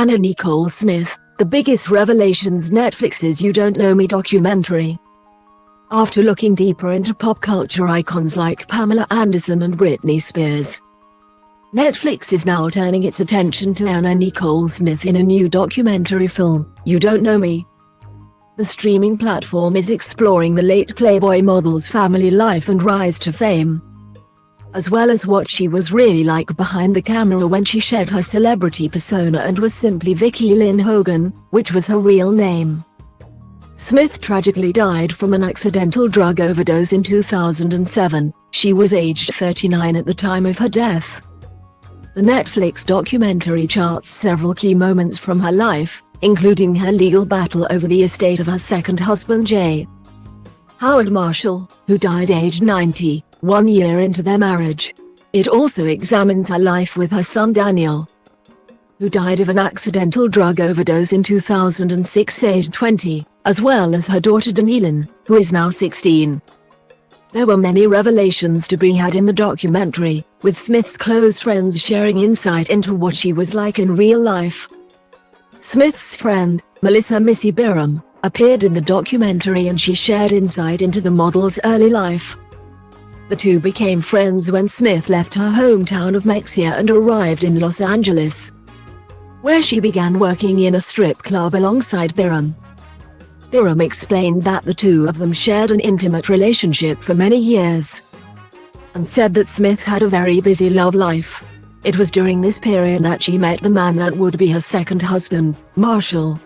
Anna Nicole Smith, The Biggest Revelations, Netflix's You Don't Know Me documentary. After looking deeper into pop culture icons like Pamela Anderson and Britney Spears, Netflix is now turning its attention to Anna Nicole Smith in a new documentary film, You Don't Know Me. The streaming platform is exploring the late Playboy model's family life and rise to fame, as well as what she was really like behind the camera when she shed her celebrity persona and was simply Vicky Lynn Hogan, which was her real name. Smith tragically died from an accidental drug overdose in 2007. She was aged 39 at the time of her death. The Netflix documentary charts several key moments from her life, including her legal battle over the estate of her second husband J. Howard Marshall, who died aged 90, 1 year into their marriage. It also examines her life with her son Daniel, who died of an accidental drug overdose in 2006 aged 20, as well as her daughter Danilyn, who is now 16. There were many revelations to be had in the documentary, with Smith's close friends sharing insight into what she was like in real life. Smith's friend, Melissa "Missy" Byram, appeared in the documentary and she shared insight into the model's early life. The two became friends when Smith left her hometown of Mexia and arrived in Los Angeles, where she began working in a strip club alongside Byram. Byram explained that the two of them shared an intimate relationship for many years, and said that Smith had a very busy love life. It was during this period that she met the man that would be her second husband, Marshall.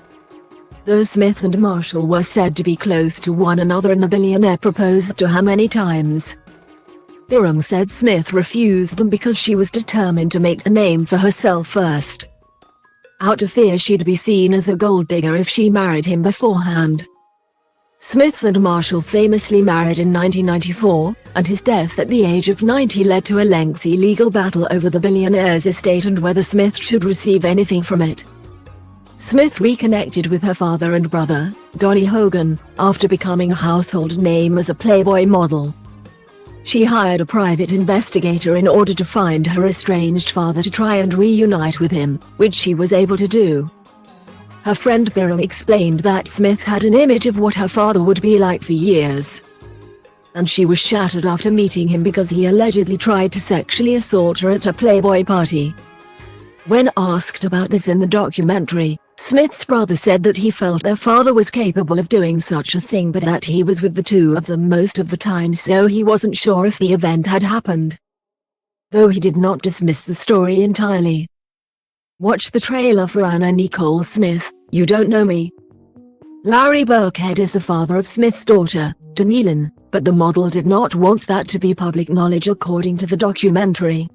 Though Smith and Marshall were said to be close to one another and the billionaire proposed to her many times, Byram said Smith refused them because she was determined to make a name for herself first, out of fear she'd be seen as a gold digger if she married him beforehand. Smith and Marshall famously married in 1994, and his death at the age of 90 led to a lengthy legal battle over the billionaire's estate and whether Smith should receive anything from it. Smith reconnected with her father and brother, Donnie Hogan, after becoming a household name as a Playboy model. She hired a private investigator in order to find her estranged father to try and reunite with him, which she was able to do. Her friend Byram explained that Smith had an image of what her father would be like for years, and she was shattered after meeting him because he allegedly tried to sexually assault her at a Playboy party. When asked about this in the documentary, Smith's brother said that he felt their father was capable of doing such a thing but that he was with the two of them most of the time, so he wasn't sure if the event had happened, though he did not dismiss the story entirely. Watch the trailer for Anna Nicole Smith, You Don't Know Me. Larry Burkhead is the father of Smith's daughter, Danilyn, but the model did not want that to be public knowledge according to the documentary.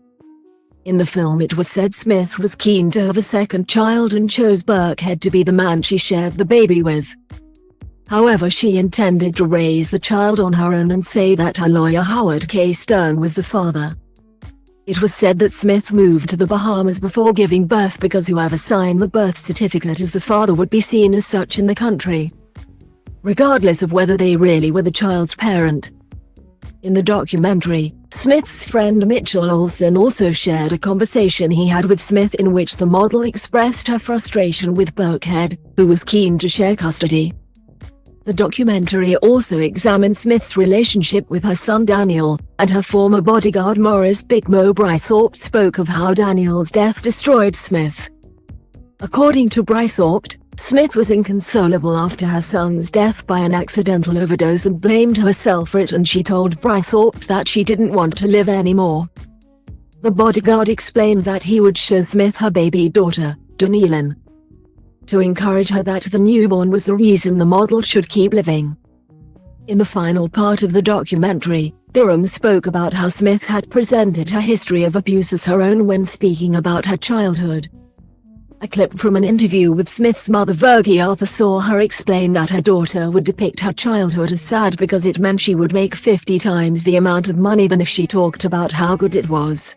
In the film it was said Smith was keen to have a second child and chose Burkhead to be the man she shared the baby with. However, she intended to raise the child on her own and say that her lawyer Howard K. Stern was the father. It was said that Smith moved to the Bahamas before giving birth because whoever signed the birth certificate as the father would be seen as such in the country, regardless of whether they really were the child's parent. In the documentary, Smith's friend Mitchell Olsen also shared a conversation he had with Smith in which the model expressed her frustration with Burkhead, who was keen to share custody. The documentary also examined Smith's relationship with her son Daniel, and her former bodyguard Morris "Big Mo" Brythorpe spoke of how Daniel's death destroyed Smith. According to Brythorpe, Smith was inconsolable after her son's death by an accidental overdose and blamed herself for it, and she told Brythorpe that she didn't want to live anymore. The bodyguard explained that he would show Smith her baby daughter, Danilyn, to encourage her that the newborn was the reason the model should keep living. In the final part of the documentary, Byram spoke about how Smith had presented her history of abuse as her own when speaking about her childhood. A clip from an interview with Smith's mother Virgie Arthur saw her explain that her daughter would depict her childhood as sad because it meant she would make 50 times the amount of money than if she talked about how good it was.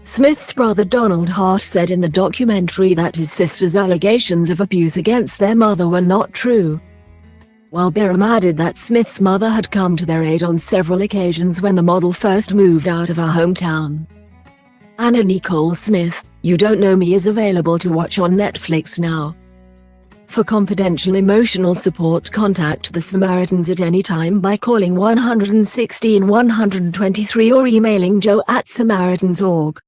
Smith's brother Donald Hart said in the documentary that his sister's allegations of abuse against their mother were not true, while Byram added that Smith's mother had come to their aid on several occasions when the model first moved out of her hometown. Anna Nicole Smith, You Don't Know Me is available to watch on Netflix now. For confidential emotional support, contact the Samaritans at any time by calling 116 123 or emailing joe@samaritans.org.